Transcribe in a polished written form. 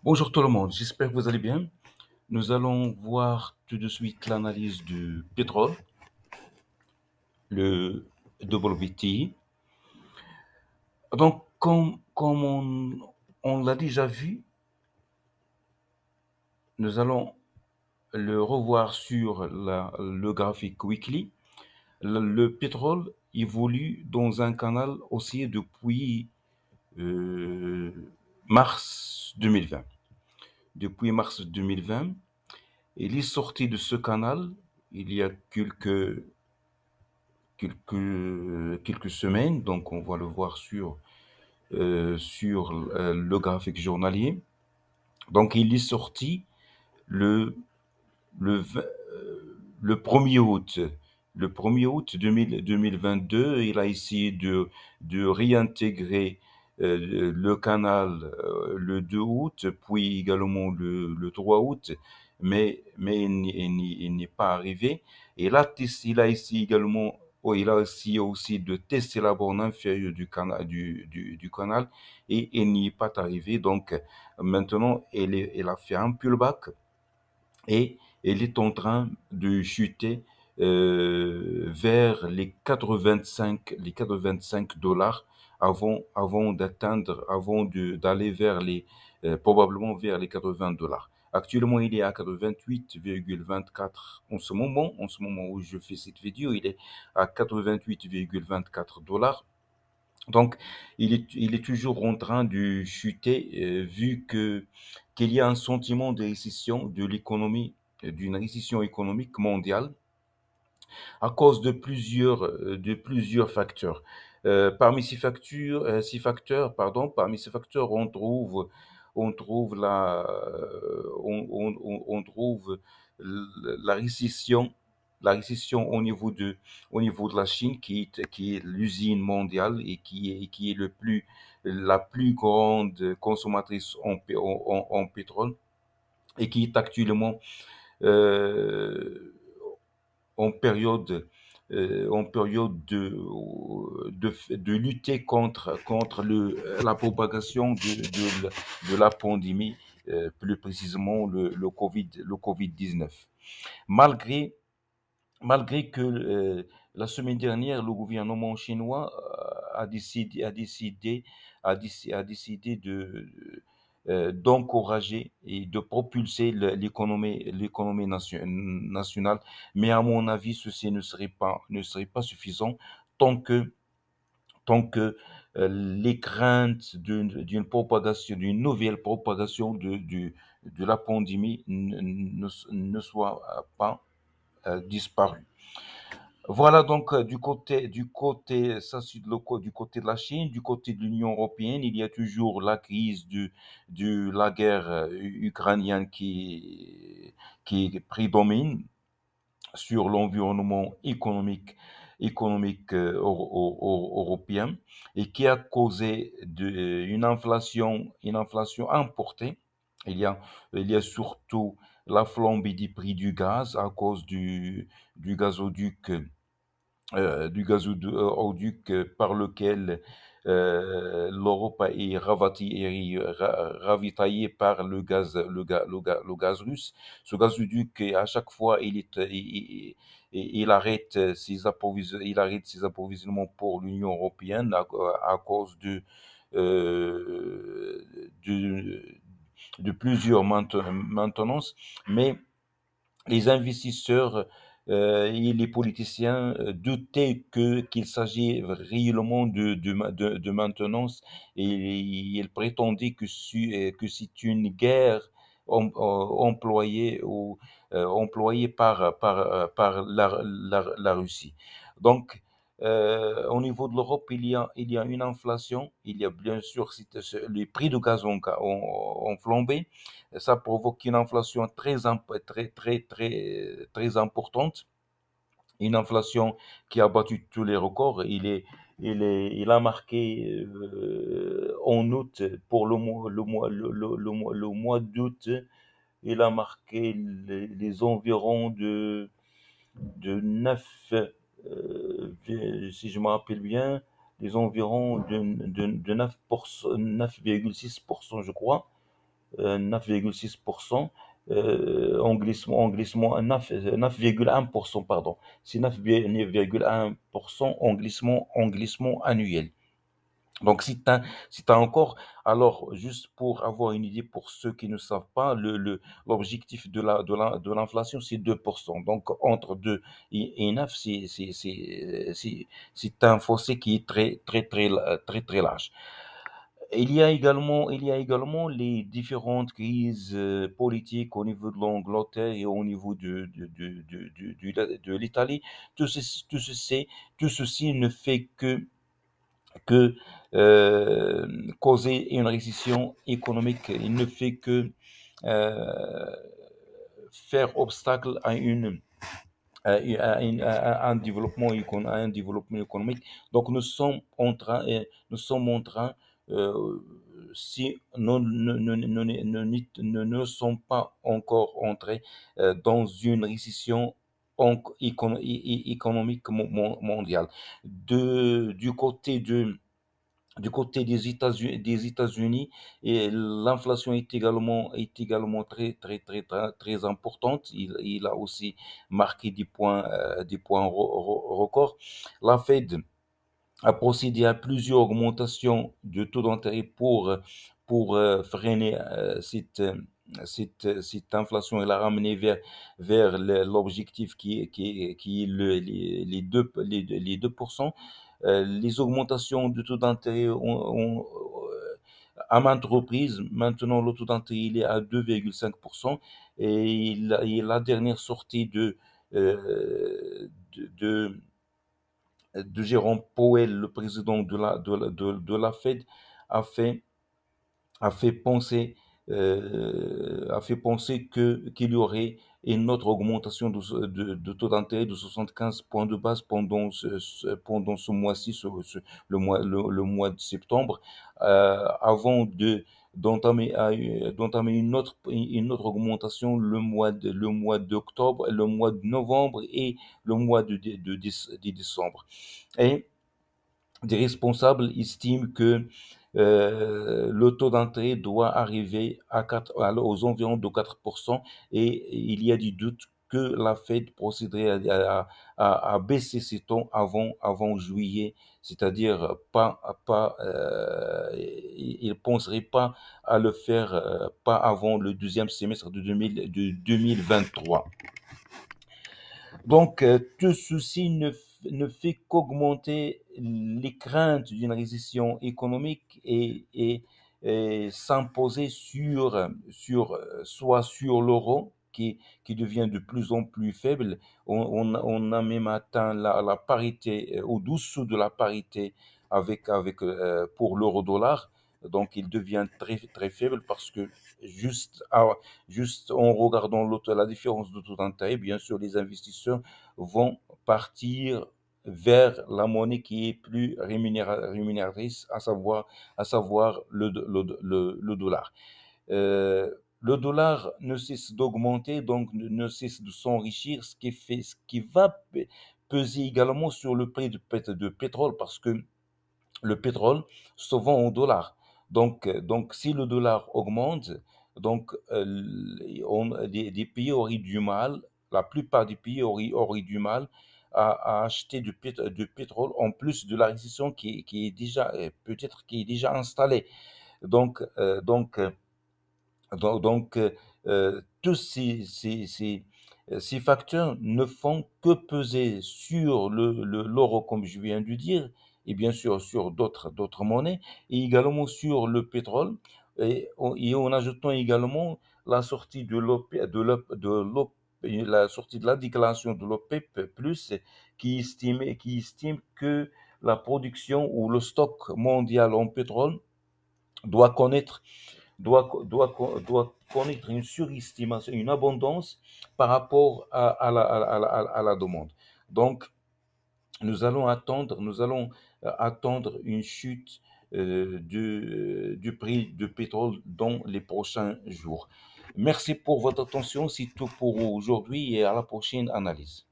Bonjour tout le monde, j'espère que vous allez bien. Nous allons voir tout de suite l'analyse du pétrole, le WTI. Donc, comme on l'a déjà vu, nous allons le revoir sur le graphique weekly. Le pétrole évolue dans un canal haussier depuis euh, mars 2020. Depuis mars 2020, il est sorti de ce canal il y a quelques semaines, donc on va le voir sur le graphique journalier. Donc il est sorti le, le, le 1er août. Le 1er août 2022, il a essayé de réintégrer le canal le 2 août, puis également le 3 août, mais il n'est pas arrivé. Et là, il a essayé également, oh, il a essayé aussi de tester la borne inférieure du canal et il n'y est pas arrivé. Donc maintenant, il a fait un pullback et elle est en train de chuter vers les 85 dollars d'aller vers probablement vers les 80 dollars. Actuellement, il est à 88,24 en ce moment où je fais cette vidéo, il est à 88,24 dollars. Donc, il est toujours en train de chuter, vu qu'il y a un sentiment de récession de l'économie, d'une récession économique mondiale à cause de plusieurs facteurs. Parmi ces facteurs, on trouve on trouve la récession au niveau de la Chine, qui est l'usine mondiale et qui est la plus grande consommatrice en pétrole et qui est actuellement euh, en période, en période de lutter contre la propagation de la pandémie, plus précisément le Covid-19. Malgré, malgré que la semaine dernière, le gouvernement chinois a décidé d'encourager et de propulser l'économie nationale. Mais à mon avis, ceci ne serait pas suffisant tant que, tant que les craintes d'une nouvelle propagation de la pandémie ne soient pas disparues. Voilà donc ça c'est du côté de la Chine, du côté de l'Union européenne, il y a toujours la crise de la guerre ukrainienne qui prédomine sur l'environnement économique européen et qui a causé une inflation importée. Il y a, il y a surtout la flambée des prix du gaz à cause du gazoduc gazoduc par lequel l'Europe est ravitaillée par le gaz russe. Ce gazoduc, à chaque fois, il arrête ses approvisionnements pour l'Union européenne à cause euh, de, de plusieurs maintenances, mais les investisseurs et les politiciens doutaient qu'il s'agit réellement de maintenance et ils prétendaient que c'est une guerre employée par la Russie. Donc, au niveau de l'Europe, il y a une inflation, il y a bien sûr les prix de gaz ont flambé, ça provoque une inflation très importante, une inflation qui a battu tous les records. Il a marqué en août, pour le mois d'août, il a marqué les environs de 9, si je me rappelle bien, les environs de 9%, 9,6%, je crois. 9,6%. En glissement 9,1%, pardon. C'est 9,1% en glissement annuel. Donc, si t'as encore, alors, juste pour avoir une idée, pour ceux qui ne savent pas, l'objectif de l'inflation, c'est 2%. Donc, entre 2 et 9, c'est un fossé qui est très large. Il y a également les différentes crises politiques au niveau de l'Angleterre et au niveau de l'Italie. Tout ceci, tout ceci, tout ceci ne fait que causer une récession économique. Il ne fait que euh, faire obstacle à un développement à un développement économique. Donc nous sommes en train, euh, si nous ne sommes pas encore entrés dans une récession économique mondiale. Du côté des États-Unis, et l'inflation est également très importante. Il a aussi marqué des points records. La Fed a procédé à plusieurs augmentations de taux d'intérêt pour freiner cette inflation et la ramener vers l'objectif qui est les 2%. Les augmentations de taux d'intérêt à maintes reprises. Maintenant, le taux d'intérêt il est à 2,5% et la dernière sortie de de Jérôme Powell, le président de la Fed, a fait, a fait penser qu'il y aurait une autre augmentation de taux d'intérêt de 75 points de base pendant ce mois-ci, le mois de septembre, avant d'entamer une autre augmentation le mois d'octobre, le mois de novembre et le mois de décembre. Et des responsables estiment que le taux d'intérêt doit arriver aux environs de 4% et il y a du doute que la Fed procéderait à baisser ses taux avant juillet, c'est-à-dire il ne penserait pas à le faire pas avant le deuxième semestre de 2023. Donc, tout ceci ne fait qu'augmenter les craintes d'une récession économique et s'imposer soit sur l'euro qui devient de plus en plus faible. On a même atteint la parité, au-dessous de la parité pour l'euro-dollar. Donc, il devient très faible parce que juste, juste en regardant la différence de taux d'intérêt, bien sûr, les investisseurs vont partir vers la monnaie qui est plus rémunératrice, à savoir le dollar. Le dollar ne cesse d'augmenter, donc ne cesse de s'enrichir, ce qui va peser également sur le prix de pétrole, parce que le pétrole se vend en dollars. Donc si le dollar augmente, donc des pays auraient du mal, la plupart des pays auraient du mal à acheter du pétrole en plus de la récession qui est déjà peut-être qui est déjà installée. Donc euh, donc euh, donc, tous ces facteurs ne font que peser sur l'euro, comme je viens de dire, et bien sûr sur d'autres monnaies, et également sur le pétrole, et en ajoutant également la sortie la sortie de la déclaration de l'OPEP+, qui estime que la production ou le stock mondial en pétrole doit connaître doit connaître une surestimation, une abondance par rapport à la demande. Donc, nous allons attendre une chute du prix du pétrole dans les prochains jours. Merci pour votre attention, c'est tout pour aujourd'hui et à la prochaine analyse.